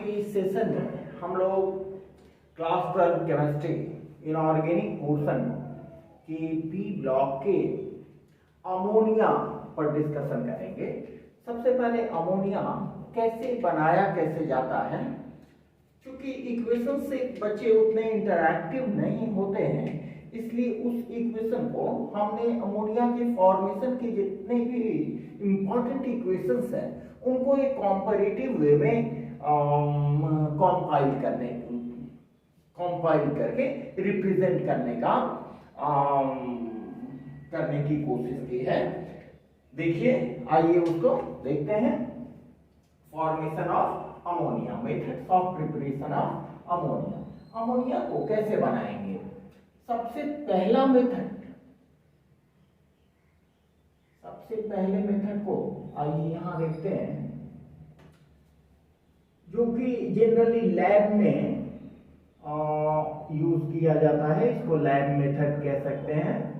के इस सेशन में हम लोग क्लास 12 केमिस्ट्री इनऑर्गेनिक पोर्शन की पी ब्लॉक के अमोनिया पर डिस्कशन करेंगे। सबसे पहले अमोनिया कैसे बनाया कैसे जाता है, क्योंकि इक्वेशन से बच्चे उतने इंटरैक्टिव नहीं होते हैं, इसलिए उस इक्वेशन को हमने अमोनिया के फॉर्मेशन के जितने भी इंपॉर्टेंट इक्वेशंस हैं उनको एक कॉम्पैरेटिव वे में कंपाइल करके रिप्रेजेंट करने की कोशिश की है। देखिए, आइए उसको देखते हैं। Formation of ammonia, methods of preparation of ammonia. Ammonia को कैसे बनाएंगे? सबसे पहले मेथड को आइए यहां देखते हैं, जो कि जनरली लैब में यूज किया जाता है। इसको लैब मेथड कह सकते हैं।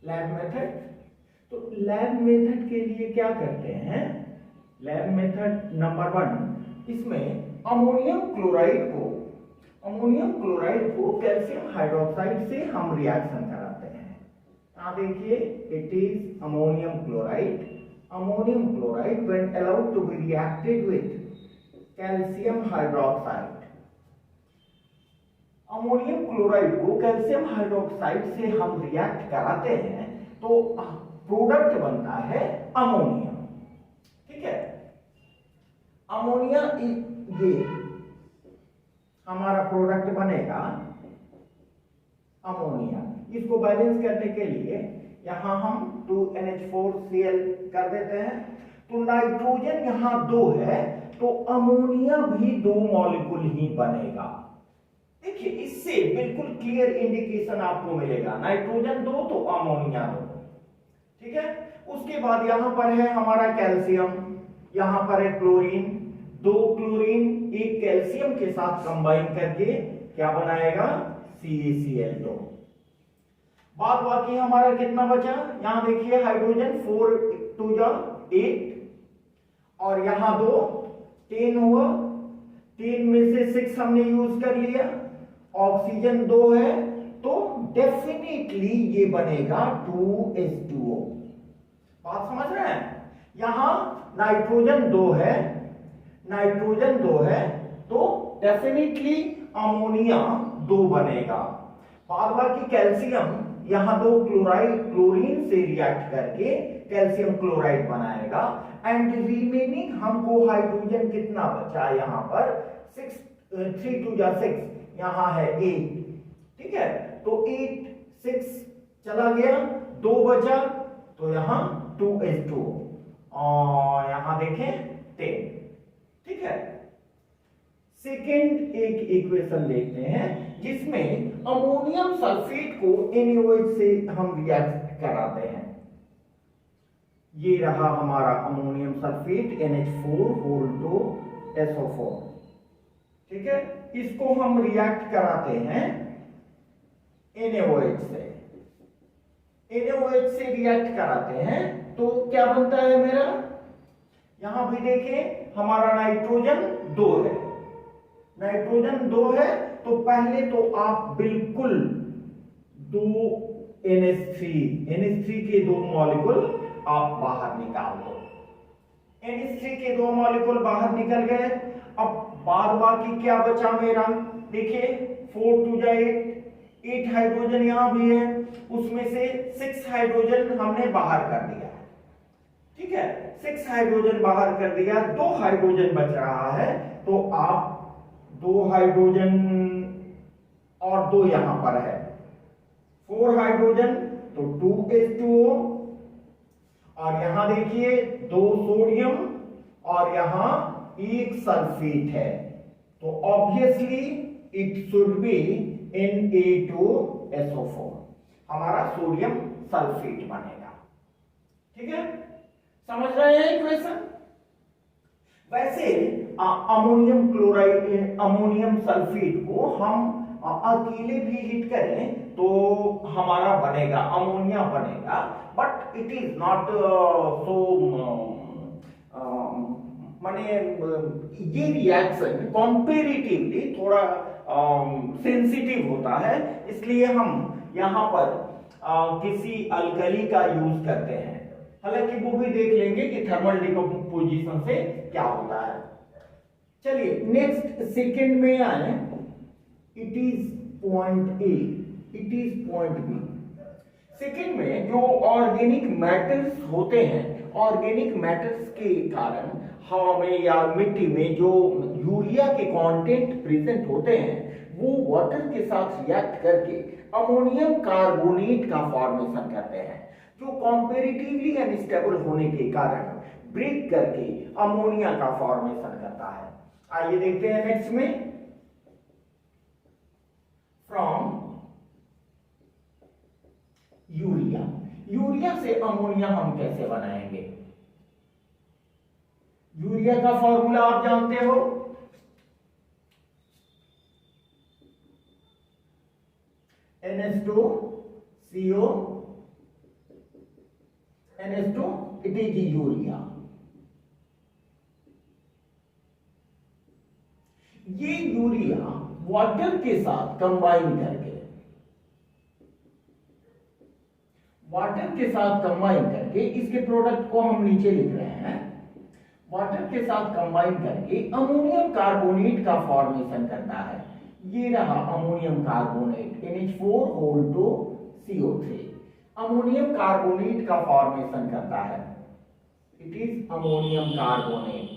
लैब मेथड, तो लैब मेथड के लिए क्या करते हैं? लैब मेथड नंबर 1, इसमें अमोनियम क्लोराइड को कैल्शियम हाइड्रोक्साइड से हम रिएक्शन कराते हैं। यहाँ देखिए, it is ammonium chloride when allowed to be reacted with calcium hydroxide। Ammonium chloride को कैल्शियम हाइड्रोक्साइड से हम रिएक्ट कराते हैं तो प्रोडक्ट बनता है अमोनिया। ठीक है, अमोनिया ये हमारा प्रोडक्ट बनेगा अमोनिया। इसको बैलेंस करने के लिए यहां हम 2NH4Cl कर देते हैं। तो नाइट्रोजन यहां 2 है तो अमोनिया भी 2 मॉलिक्यूल ही बनेगा। देखिए, इससे बिल्कुल क्लियर इंडिकेशन आपको मिलेगा, नाइट्रोजन 2 तो अमोनिया 2। ठीक है, उसके बाद यहां पर है हमारा कैल्शियम, यहां पर है क्लोरीन। 2 क्लोरीन एक कैल्शियम के साथ कंबाइन करके क्या बनाएगा? CaCl2। बाद बाकी हमारा कितना बचा? यहां देखिए, हाइड्रोजन 4 2 8 और यहां 2 10 हुआ। 3 में से 6 हमने यूज कर लिया। ऑक्सीजन 2 है तो डेफिनेटली ये बनेगा 2H2O। बात समझ रहे हैं? यहां नाइट्रोजन 2 है तो डेफिनेटली अमोनिया 2 बनेगा। बाद बाकी कैल्शियम यहां 2 क्लोरीन से रिएक्ट करके कैल्शियम क्लोराइड बनाएगा। एंड रिमेनिंग हमको हाइड्रोजन कितना बचा? यहां पर 3 2 6, यहां है 8। ठीक है, तो 8 6 चला गया, 2 बचा तो यहां 2H2 और यहां देखें 10। ठीक है, सेकेंड एक इक्वेशन देखते हैं जिसमें अमोनियम सल्फेट को NaOH से हम रिएक्ट कराते हैं। ये रहा हमारा अमोनियम सल्फेट NH4 ठीक है, इसको हम रिएक्ट कराते हैं NaOH से रिएक्ट कराते हैं तो क्या बनता है मेरा? यहां भी देखें, हमारा नाइट्रोजन 2 है तो पहले तो आप बिल्कुल 2 NH3 के 2 मॉलिक्यूल आप बाहर निकाल दो। NH3 के 2 मॉलिक्यूल बाहर निकल गए। अब बाद बाकी क्या बचा मेरा? देखिए, 4 2 8 हाइड्रोजन यहां भी है, उसमें से 6 हाइड्रोजन हमने बाहर कर दिया। ठीक है, 6 हाइड्रोजन बाहर कर दिया, 2 हाइड्रोजन बच रहा है तो आप 2 हाइड्रोजन और 2 यहां पर है, 4 हाइड्रोजन तो 2H2O और यहां देखिए 2 सोडियम और यहां 1 सल्फेट है तो obviously it should be Na2SO4, हमारा सोडियम सल्फेट बनेगा। ठीक है, समझ रहे हैं इक्वेशन? वैसे अमोनियम सल्फेट को हम अकेले भी हीट करें तो हमारा बनेगा अमोनिया बनेगा, but but it is not so माने ये रिएक्शन कंपैरेटिवली थोड़ा सेंसिटिव होता है, इसलिए हम यहाँ पर किसी अल्कली का यूज करते हैं। हालांकि वो भी देख लेंगे कि थर्मल डिकम्पोजिशन से क्या होता है। चलिए नेक्स्ट सेकंड में आए, it is point A, it is point B. Second में जो ऑर्गेनिक मैटर्स होते हैं, ऑर्गेनिक मैटर्स के कारण हवा में या मिट्टी में जो यूरिया के कंटेंट प्रेजेंट होते हैं वो वाटर के साथ रिएक्ट करके अमोनियम कार्बोनेट का फॉर्मेशन करते हैं, जो कंपैरेटिवली अनस्टेबल होने के कारण ब्रेक करके अमोनिया का फॉर्मेशन करता है। आइए देखते हैं नेक्स्ट में, फ्रॉम यूरिया, यूरिया से अमोनिया हम कैसे बनाएंगे? यूरिया का फॉर्मूला आप जानते हो, NH2CO NH2, it is urea. ये यूरिया वाटर के साथ कंबाइन करके, वाटर के साथ कंबाइन करके इसके प्रोडक्ट को हम नीचे लिख रहे हैं, वाटर के साथ कंबाइन करके अमोनियम कार्बोनेट का फॉर्मेशन करता है। ये रहा ammonium carbonate, NH4 CO3 ammonium carbonate का फॉर्मेशन करता है। It is ammonium carbonate.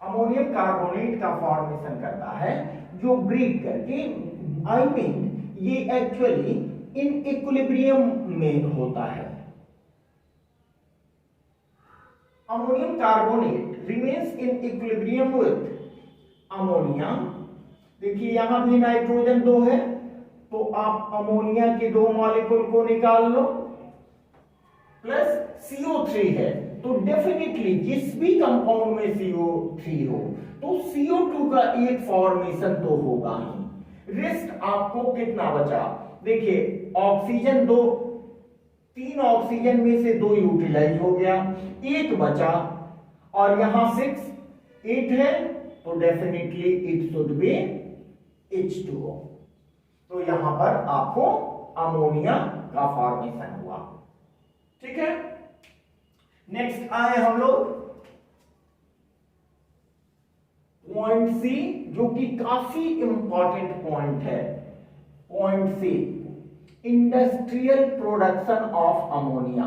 Ammonium carbonate का फॉर्मेशन करता है जो ब्रेक करके, आई मीन ये एक्चुअली इन इक्विलिब्रियम में होता है। Ammonium carbonate remains in equilibrium with ammonia. देखिए यहां भी नाइट्रोजन 2 है, तो आप अमोनिया के 2 मॉलिक्यूल को निकाल लो, प्लस CO3 है, तो डेफिनेटली जिस भी कंपाउंड में CO3 हो तो CO2 का एक फॉर्मेशन तो होगा ही। रेस्ट आपको कितना बचा? देखिए ऑक्सीजन 2, 3 ऑक्सीजन में से 2 यूटिलाइज हो गया, 1 बचा, और यहां 6 8 है, तो definitely it should be H2O। तो यहां पर आपको अमोनिया का फॉर्मेशन हुआ। ठीक है, नेक्स्ट आए हम लोग पॉइंट सी, जो कि काफी इंपॉर्टेंट पॉइंट है। Point C, industrial production of ammonia.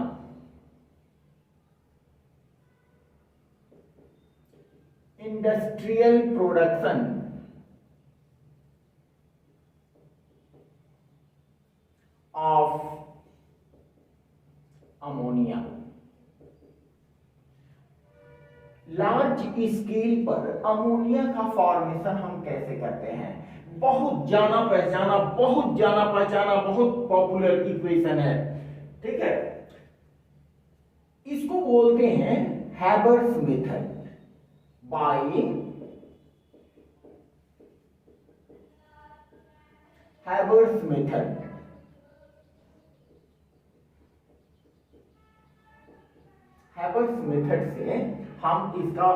Industrial production of ammonia. Large scale पर अमोनिया का फॉर्मेशन हम कैसे करते हैं? बहुत जाना पहचाना, बहुत जाना पहचाना, बहुत पॉपुलर इक्वेशन है। ठीक है, इसको बोलते हैं Haber's method. By Haber's method. Haber's method से हम इसका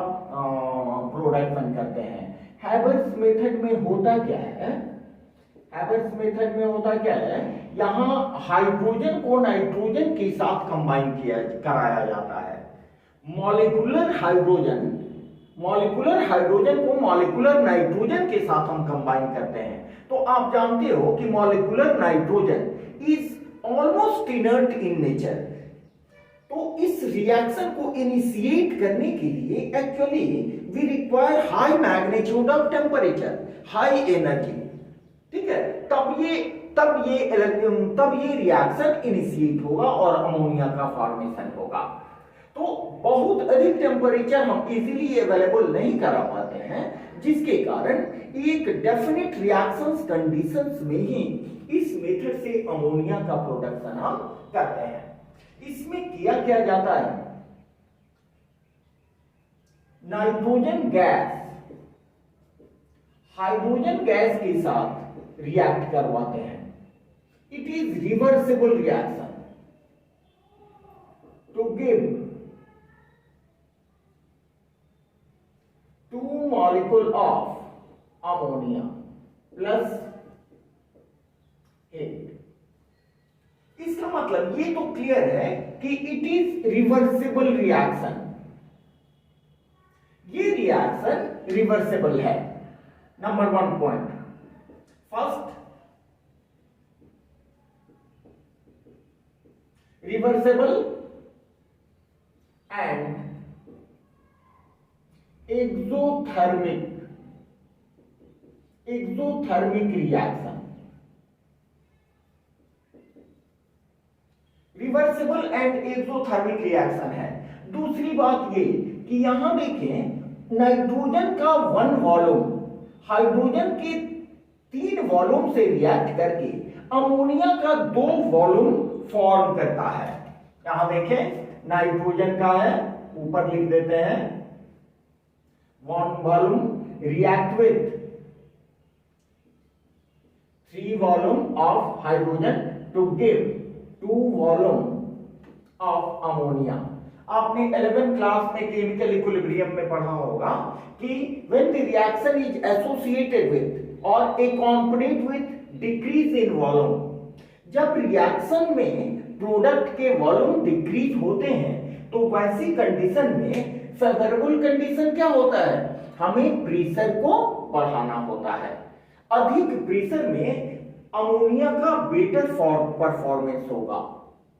प्रोडक्शन करते हैं। हैबर्स मेथड में होता क्या है? हैबर्स मेथड में होता क्या है, यहां हाइड्रोजन को नाइट्रोजन के साथ कंबाइन कराया जाता है। मॉलिक्यूलर हाइड्रोजन को मॉलिक्यूलर नाइट्रोजन के साथ हम कंबाइन करते हैं। तो आप जानते हो कि molecular nitrogen is almost inert in nature. तो इस रिएक्शन को इनिशिएट करने के लिए actually we require high magnitude of temperature, high energy. ठीक है, तब ये रिएक्शन इनिशिएट होगा और अमोनिया का फॉर्मेशन होगा। तो बहुत अधिक टेम्परेचर हम इजीली अवेलेबल नहीं करा पाते हैं, जिसके कारण एक डेफिनेट रिएक्शंस कंडीशंस में ही इस मेथड से अमोनिया का प्रोडक्शन हम करते हैं। इसमें किया क्या जाता है, नाइट्रोजन गैस हाइड्रोजन गैस के साथ रिएक्ट करवाते हैं। it is reversible reaction to give two molecule of ammonia plus heat। इसका मतलब ये तो क्लियर है कि इट इज रिवर्सिबल रिएक्शन, ये रिएक्शन रिवर्सिबल है। Number 1 point, first reversible and exothermic reaction. Reversible and exothermic reaction है। दूसरी बात ये कि यहां देखें नाइट्रोजन का 1 वॉल्यूम हाइड्रोजन के 3 वॉल्यूम से रिएक्ट करके अमोनिया का 2 वॉल्यूम फॉर्म करता है। यहां देखें नाइट्रोजन का है, ऊपर लिख देते हैं 1 volume react with 3 volume of hydrogen to give 2 volume of ammonia. आपने 11th क्लास में केमिकल इक्विलिब्रियम में पढ़ा होगा कि when the reaction is associated with or accompanied with decrease in volume, जब रिएक्शन में प्रोडक्ट के वॉल्यूम डिक्रीज होते हैं तो वैसी कंडीशन में फेवरेबल कंडीशन क्या होता है, हमें प्रेशर को बढ़ाना होता है। अधिक प्रेशर में अमोनिया का बेटर परफॉर्मेंस होगा,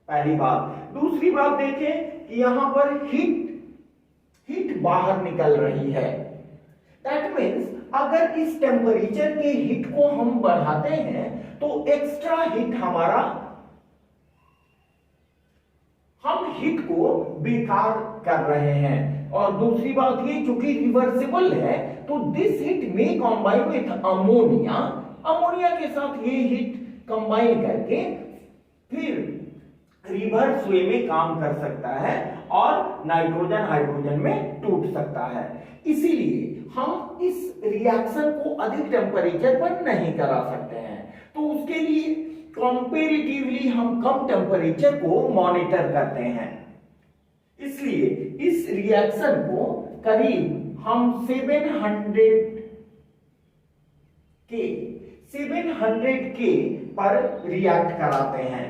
पहली बात। दूसरी बात देखें कि यहां पर हीट बाहर निकल रही है। दैट मीन्स अगर इस टेम्परेचर के हीट को हम बढ़ाते हैं तो एक्स्ट्रा हीट हम हीट को बेकार कर रहे हैं। और दूसरी बात ये चूंकि रिवर्सिबल है तो दिस हीट में कॉम्बाइन विथ अमोनिया के साथ ये हीट कंबाइन करके फिर रिवर्स वे में काम कर सकता है और नाइट्रोजन हाइड्रोजन में टूट सकता है। इसीलिए हम इस रिएक्शन को अधिक टेम्परेचर पर नहीं करा सकते हैं, तो उसके लिए कंपैरेटिवली हम कम टेम्परेचर को मॉनिटर करते हैं। इसलिए इस रिएक्शन को करीब हम 700 K पर रिएक्ट कराते हैं।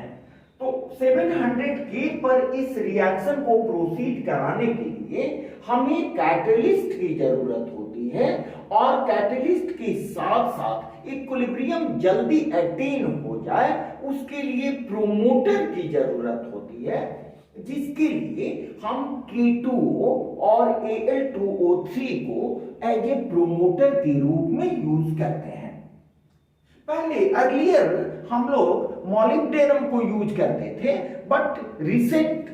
तो 700 K पर इस रिएक्शन को प्रोसीड कराने के लिए हमें कैटलिस्ट की जरूरत होती है और कैटलिस्ट के साथ साथ इक्विलिब्रियम जल्दी अटेन हो जाए उसके लिए प्रोमोटर की जरूरत होती है, जिसके लिए हम K2O और Al2O3 को एज ए प्रोमोटर के रूप में यूज करते हैं। पहले अर्लियर हम लोग मॉलिब्डेनम को यूज करते थे, बट रिसेंट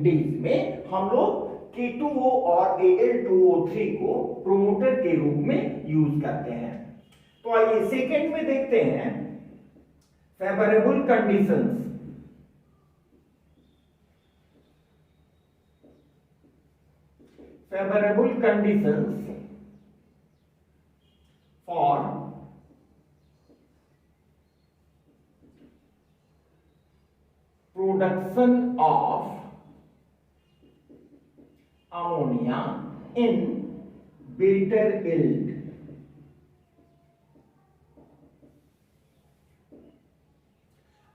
डेज में हम लोग K2O और Al2O3 को प्रोमोटर के रूप में यूज करते हैं। तो आइए सेकेंड में देखते हैं favourable conditions. favorable conditions for production of ammonia in better yield।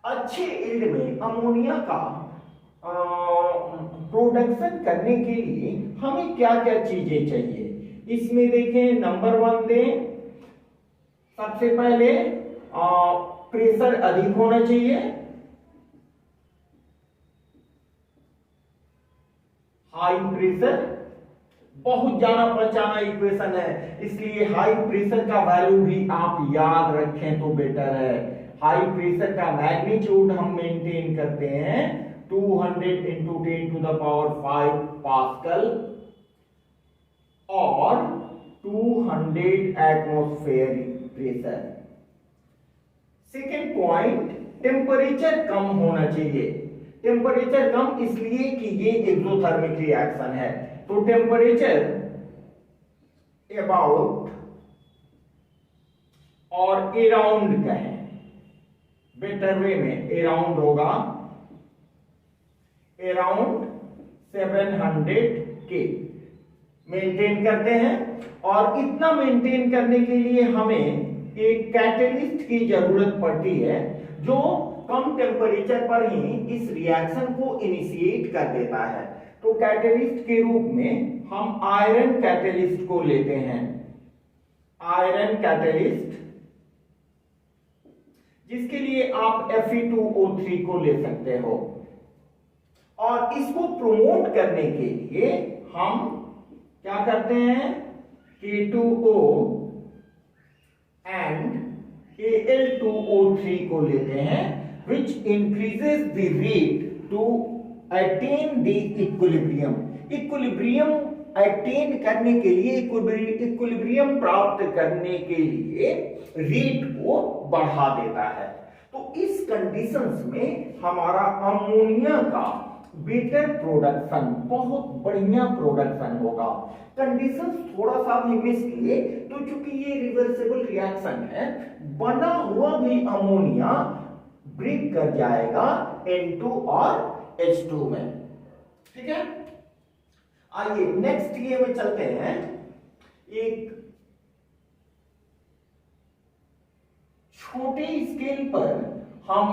अच्छे यील्ड में अमोनिया का प्रोडक्शन करने के लिए हमें क्या क्या चीजें चाहिए, इसमें देखें नंबर 1 दें, सबसे पहले प्रेशर अधिक होना चाहिए, हाई प्रेशर, बहुत जाना पहचाना इक्वेशन है इसलिए हाई प्रेशर का वैल्यू भी आप याद रखें तो बेटर है। हाई प्रेशर का मैग्नीट्यूड हम मेंटेन करते हैं 200 into 10 to the power 5 pascal और 200 atmosphere pressure. Second point, temperature कम होना चाहिए। टेम्परेचर कम इसलिए कि ये एक्सोथर्मिक रिएक्शन है, तो टेम्परेचर अबाउट और अराउंड कहें, बेटर वे में अराउंड होगा अराउंड 700 के मेंटेन करते हैं। और इतना मेंटेन करने के लिए हमें एक कैटलिस्ट की जरूरत पड़ती है जो कम टेम्परेचर पर ही इस रिएक्शन को इनिशिएट कर देता है। तो कैटलिस्ट के रूप में हम आयरन कैटलिस्ट को लेते हैं, आयरन कैटलिस्ट, जिसके लिए आप Fe2O3 को ले सकते हो। और इसको प्रोमोट करने के लिए हम क्या करते हैं, K2O एंड Al2O3 को लेते हैं, which increases the rate to attain the equilibrium। Equilibrium attain करने के लिए, इक्विलिब्रियम प्राप्त करने के लिए रेट को बढ़ा देता है। तो इस कंडीशंस में हमारा अमोनिया का बेटर प्रोडक्शन, बहुत बढ़िया प्रोडक्शन होगा। कंडीशंस थोड़ा सा भी मिस किए तो चूंकि ये रिवर्सिबल रिएक्शन है, बना हुआ भी अमोनिया ब्रेक कर जाएगा N2 और H2 में। ठीक है, आइए नेक्स्ट ये में चलते हैं। एक छोटे स्केल पर हम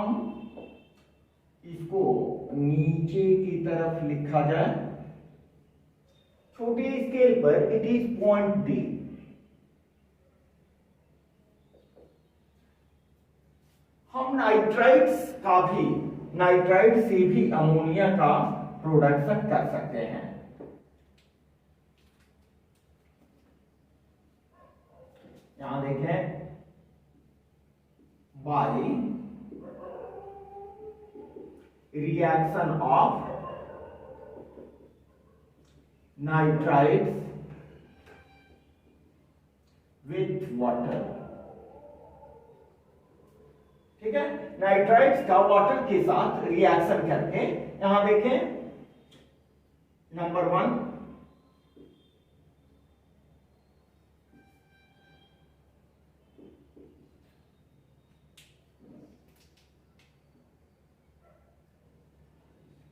इसको नीचे की तरफ लिखा जाए, छोटे स्केल पर इट इज पॉइंट D। हम नाइट्राइट्स का भी, नाइट्राइट से भी अमोनिया का प्रोडक्शन कर सकते हैं। यहां देखें, by reaction of nitrites with water. ठीक है, नाइट्राइट्स का वाटर के साथ रिएक्शन करके, यहां देखें नंबर 1,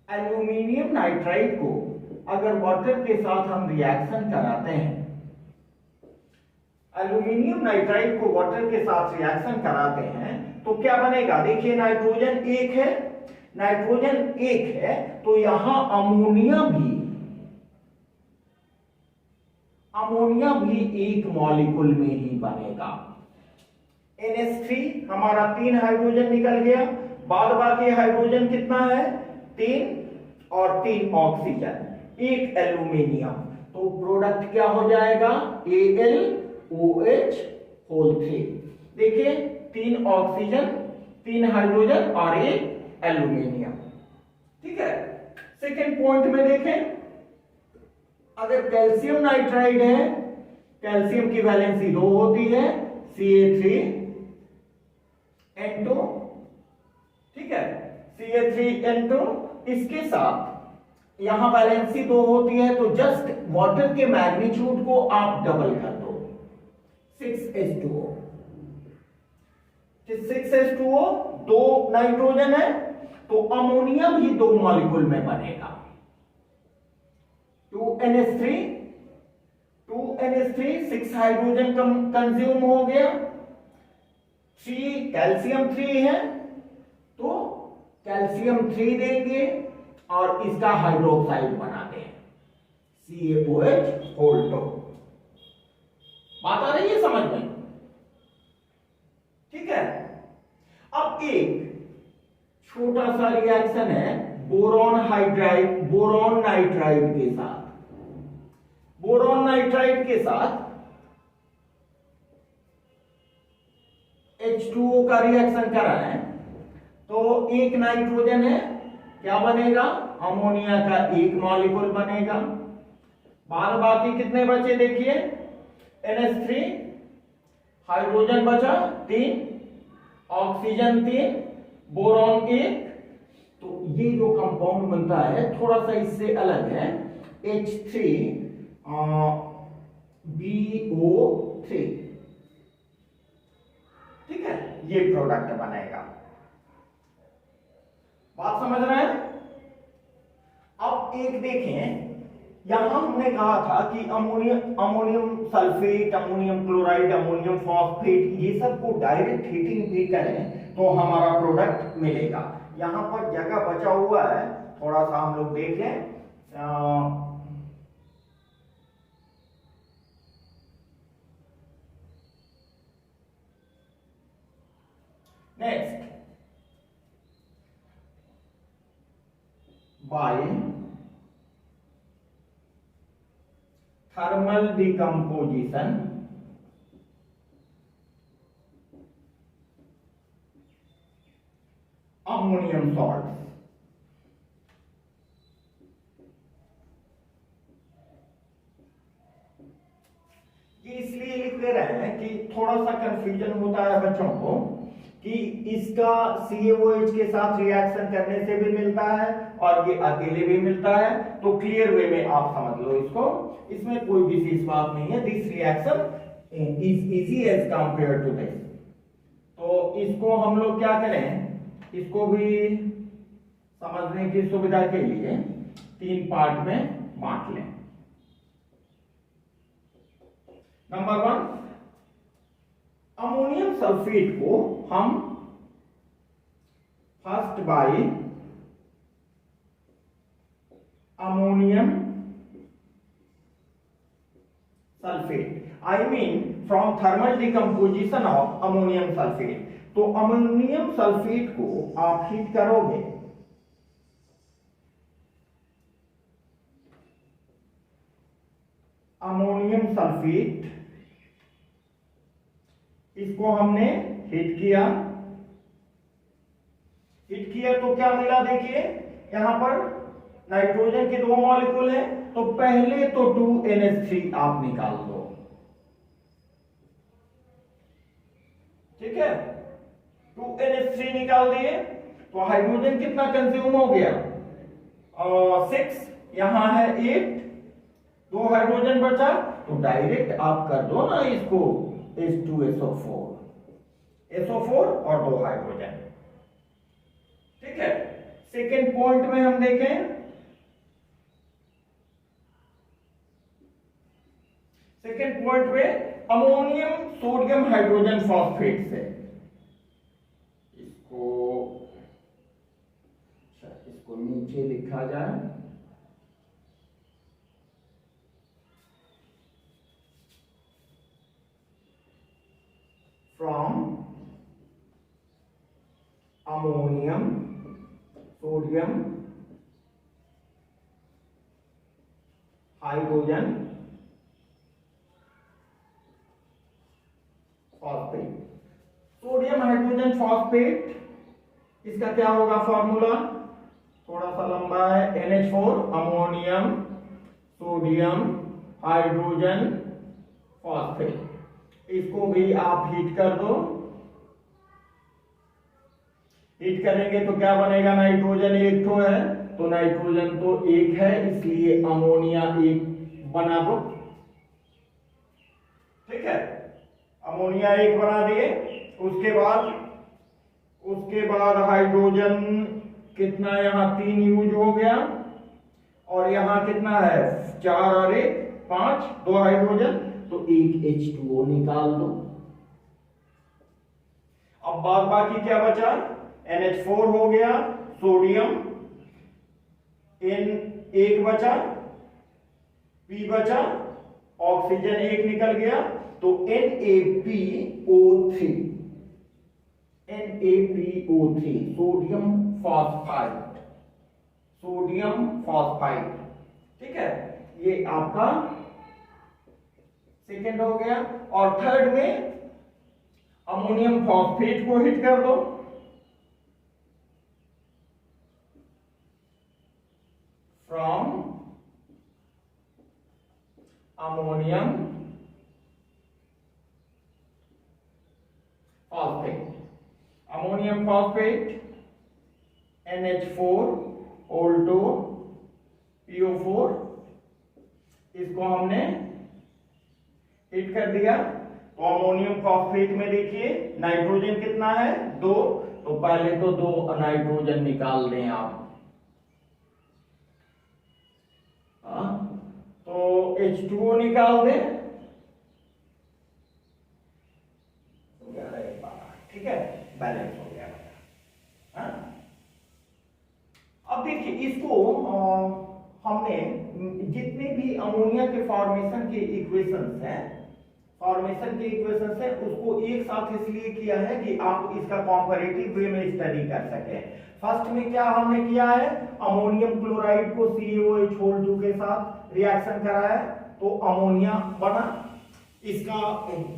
एल्यूमिनियम नाइट्राइड को अगर वाटर के साथ हम रिएक्शन कराते हैं, एल्यूमिनियम नाइट्राइड को वाटर के साथ रिएक्शन कराते हैं तो क्या बनेगा, देखिए नाइट्रोजन एक है, नाइट्रोजन एक है, तो यहां अमोनिया भी एक मॉलिक्यूल में ही बनेगा। NH3 हमारा 3 हाइड्रोजन निकल गया, बाद बाकी हाइड्रोजन कितना है, 3 और 3 ऑक्सीजन, एक एल्यूमिनियम, तो प्रोडक्ट क्या हो जाएगा, AlOH होल 3। देखिए 3 ऑक्सीजन, 3 हाइड्रोजन और एक एल्यूमिनियम। ठीक है, सेकेंड पॉइंट में देखें, अगर कैल्शियम नाइट्राइड है, कैल्शियम की वैलेंसी 2 होती है, Ca3N2। ठीक है, Ca3N2, इसके साथ यहां वैलेंसी 2 होती है, तो जस्ट वाटर के मैग्नीट्यूड को आप डबल कर दो, 6H2O। 6H2O, 2 नाइट्रोजन है, तो अमोनिया भी 2 मॉलिक्यूल में बनेगा। 2NH3, 6 हाइड्रोजन कंज्यूम हो गया, 3 कैल्शियम 3 है, तो कैल्शियम 3 देंगे और इसका हाइड्रोक्साइड बना दें, CaOH होल 2। बात आ रही है समझ में? ठीक है, अब एक छोटा सा रिएक्शन है बोरॉन नाइट्राइड के साथ। बोरॉन नाइट्राइड के साथ H2O का रिएक्शन करा है, तो एक नाइट्रोजन है, क्या बनेगा, अमोनिया का एक मॉलिक्यूल बनेगा। बाद बाकी कितने बचे देखिए, NH3, हाइड्रोजन बचा 3, ऑक्सीजन 3, बोरॉन 1, तो ये जो कंपाउंड बनता है थोड़ा सा इससे अलग है, H3BO3। ठीक है, ये प्रोडक्ट बनेगा। समझ रहे हैं? अब एक देखें, यहां हमने कहा था कि ammonium sulphate, ammonium chloride, ammonium phosphate, ये सब को डायरेक्ट हीटिंग भी करें तो हमारा प्रोडक्ट मिलेगा। यहां पर जगह बचा हुआ है, थोड़ा सा हम लोग देख लें। Next, by thermal decomposition ammonium salt. ये इसलिए लिख दे रहे हैं कि थोड़ा सा कंफ्यूजन होता है बच्चों को कि इसका CaOH के साथ रिएक्शन करने से भी मिलता है और ये अकेले भी मिलता है। तो क्लियर वे में आप समझ लो इसको, इसमें कोई विशेष बात नहीं है। This reaction is easy as compare to this. तो इसको हम लोग क्या करें, इसको भी समझने की सुविधा के लिए 3 पार्ट में बांट लें। नंबर 1, अमोनियम सल्फेट को हम first by ammonium sulphate, I mean from thermal decomposition of ammonium sulphate. तो अमोनियम सल्फेट को आप हीट करोगे, अमोनियम सल्फेट, इसको हमने हिट किया तो क्या मिला, देखिए यहां पर नाइट्रोजन के 2 मॉलिक्यूल हैं, तो पहले तो 2NH3 आप निकाल दो, ठीक है। 2NH3 निकाल दिए तो हाइड्रोजन कितना कंज्यूम हो गया, 6, यहां है 8, 2 हाइड्रोजन बचा, तो डायरेक्ट आप कर दो ना इसको H2SO4, SO4 और 2 हाइड्रोजन, ठीक है। सेकेंड पॉइंट में हम देखें, सेकेंड पॉइंट में अमोनियम सोडियम हाइड्रोजन फॉस्फेट से इसको नीचे लिखा जाए, from ammonium, sodium, hydrogen, phosphate। Sodium hydrogen phosphate, इसका क्या होगा फॉर्मूला, थोड़ा सा लंबा है, NH4, ammonium sodium hydrogen phosphate. इसको भी आप हीट कर दो, हीट करेंगे तो क्या बनेगा, नाइट्रोजन 1 तो है, तो नाइट्रोजन तो 1 है, इसलिए अमोनिया 1 बना दो, ठीक है। अमोनिया 1 बना दिए, उसके बाद हाइड्रोजन कितना, यहां 3 यूज हो गया, और यहां कितना है 4 और 1 5, 2 हाइड्रोजन, तो 1 H2O निकाल दो। अब बाकी क्या बचा, NH4 हो गया, सोडियम N1 बचा, P बचा, ऑक्सीजन 1 निकल गया, तो NaPO3, सोडियम फॉस्फाइड, ठीक है। ये आपका सेकेंड हो गया। और थर्ड में अमोनियम फॉस्फेट को हिट कर दो, from ammonium phosphate NH4 Alto PO4, इसको हमने हिट कर दिया। तो अमोनियम फॉस्फेट में देखिए नाइट्रोजन कितना है 2, तो तो पहले तो 2 नाइट्रोजन निकाल दें आप। तो H2O निकाल दें, ठीक है, बैलेंस हो गया। अब देखिए इसको हमने जितने भी अमोनिया के फॉर्मेशन के इक्वेशंस हैं उसको एक साथ इसलिए किया है कि आप इसका कॉम्पैरेटिव वे में स्टडी कर सके। फर्स्ट में क्या हमने किया है, अमोनियम क्लोराइड को CaOH2 के साथ रिएक्शन कराया तो अमोनिया बना। इसका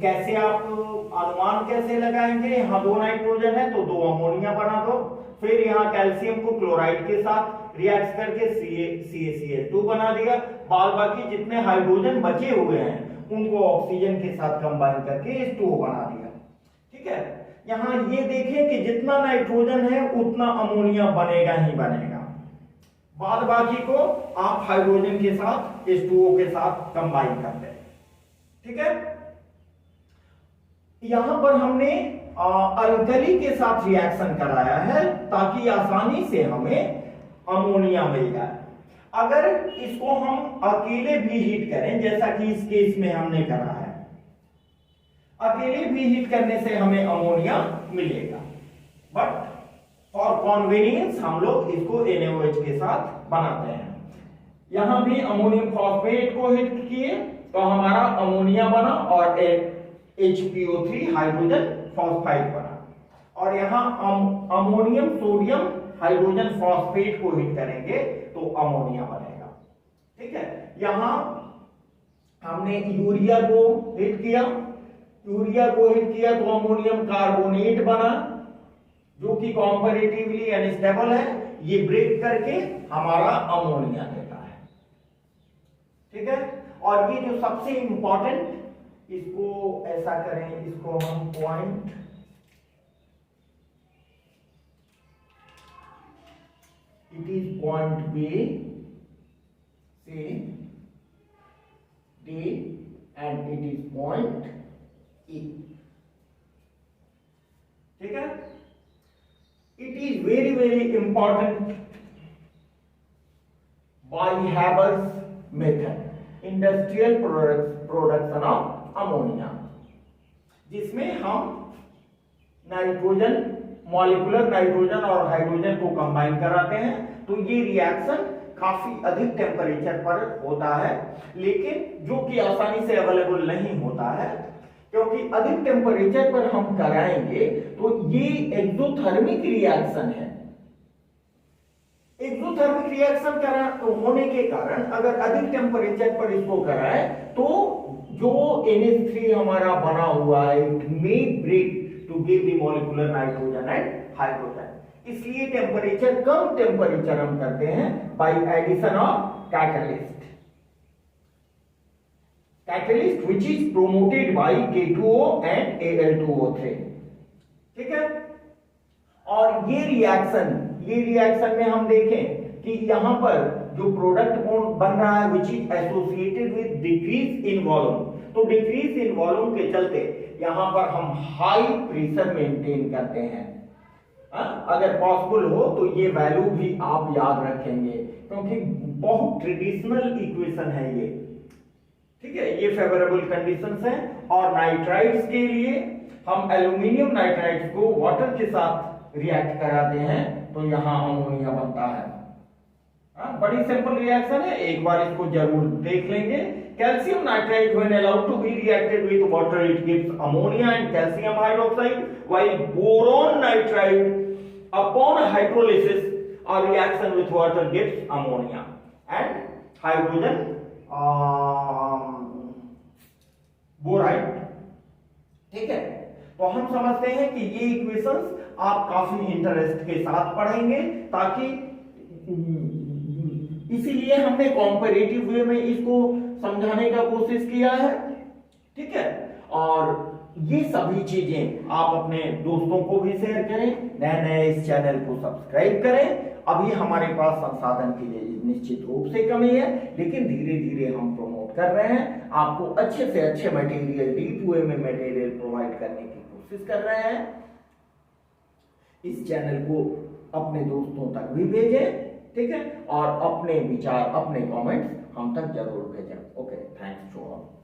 कैसे आप अनुमान कैसे लगाएंगे, यहाँ 2 नाइट्रोजन है तो 2 अमोनिया बना दो। फिर यहाँ कैल्शियम को क्लोराइड के साथ रिएक्ट करके CaCl2 बना दिया। बाद बाकी जितने हाइड्रोजन बचे हुए हैं उनको ऑक्सीजन के साथ कंबाइन करके H2O बना दिया। ठीक है, यहाँ ये देखें कि जितना नाइट्रोजन है उतना अमोनिया बनेगा ही बनेगा। बाद बाकी को आप हाइड्रोजन के साथ H2O के साथ कंबाइन करते हैं। ठीक है, यहां पर हमने अल्कली के साथ रिएक्शन कराया है ताकि आसानी से हमें अमोनिया मिल जाए। अगर इसको हम अकेले भी हीट करें जैसा कि इस केस में हमने करा है, अकेले भी हीट करने से हमें अमोनिया मिलेगा, बट फॉर कॉन्वेनियंस हम लोग इसको NaOH के साथ बनाते हैं। यहां भी अमोनियम फॉस्फेट को हीट किए तो हमारा अमोनिया बना और HPO3 हाइड्रोजन फॉस्फाइड बना। और यहां अमोनियम सोडियम हाइड्रोजन फॉस्फेट को हीट करेंगे तो अमोनिया बनेगा। ठीक है, यहां हमने यूरिया को हीट किया, तो अमोनियम कार्बोनेट बना जो कि कॉम्पैरेटिवली अनस्टेबल है, ये ब्रेक करके हमारा अमोनिया देता है। ठीक है, और ये जो सबसे इंपॉर्टेंट, इसको ऐसा करें, इसको हम point it is point B, C, D and it is point E. ठीक है, it is very important by Haber's method, industrial production of ammonia, जिसमें हम नाइट्रोजन मॉलिक्यूलर नाइट्रोजन और हाइड्रोजन को कंबाइन कराते हैं। तो ये रिएक्शन काफी अधिक टेम्परेचर पर होता है, लेकिन जो कि आसानी से अवेलेबल नहीं होता है, क्योंकि अधिक टेम्परेचर पर हम कराएंगे तो ये एक्सोथर्मिक रिएक्शन है। एक्सोथर्मिक रिएक्शन होने के कारण अगर अधिक टेम्परेचर पर इसको कराएं तो जो NH3 हमारा बना हुआ है it may break to give the molecular nitrogen and hydrogen। इसलिए कम टेम्परेचर हम करते हैं by addition of catalyst which is promoted by K2O and Al2O3। ठीक है, और ये रिएक्शन में हम देखें कि यहां पर जो प्रोडक्ट बन रहा है which is associated with decrease in volume, तो डिक्रीज इन वॉल्यूम के चलते यहां पर हम हाई प्रेशर मेंटेन करते हैं। अगर पॉसिबल हो तो ये वैल्यू भी आप याद रखेंगे क्योंकि बहुत ट्रेडिशनल इक्वेशन है ये। ठीक है, ये फेवरेबल कंडीशंस हैं। और नाइट्राइड्स के लिए हम एल्यूमिनियम नाइट्राइड्स को वाटर के साथ रिएक्ट कराते हैं तो यहां अमोनिया बनता है। बड़ी सिंपल रिएक्शन है, एक बार इसको जरूर देख लेंगे। Calcium nitride when allowed to be reacted with water it gives ammonia and calcium hydroxide, while boron nitride upon hydrolysis or reaction with water gives ammonia and hydrogen boride। ठीक है, तो हम समझते हैं कि ये इक्वेशंस आप काफी इंटरेस्ट के साथ पढ़ेंगे, ताकि इसीलिए हमने कॉम्पैरेटिव वे में इसको समझाने का कोशिश किया है। ठीक है, और ये सभी चीजें आप अपने दोस्तों को भी शेयर करें, नए इस चैनल को सब्सक्राइब करें। अभी हमारे पास संसाधन की निश्चित रूप से कमी है, लेकिन धीरे धीरे हम प्रमोट कर रहे हैं, आपको अच्छे से अच्छे मटेरियल, डीप वे में मटेरियल प्रोवाइड करने की कोशिश कर रहे हैं। इस चैनल को अपने दोस्तों तक भी भेजें, ठीक है, और अपने विचार, अपने कमेंट्स हम तक जरूर भेजें। Okay, thanks to all.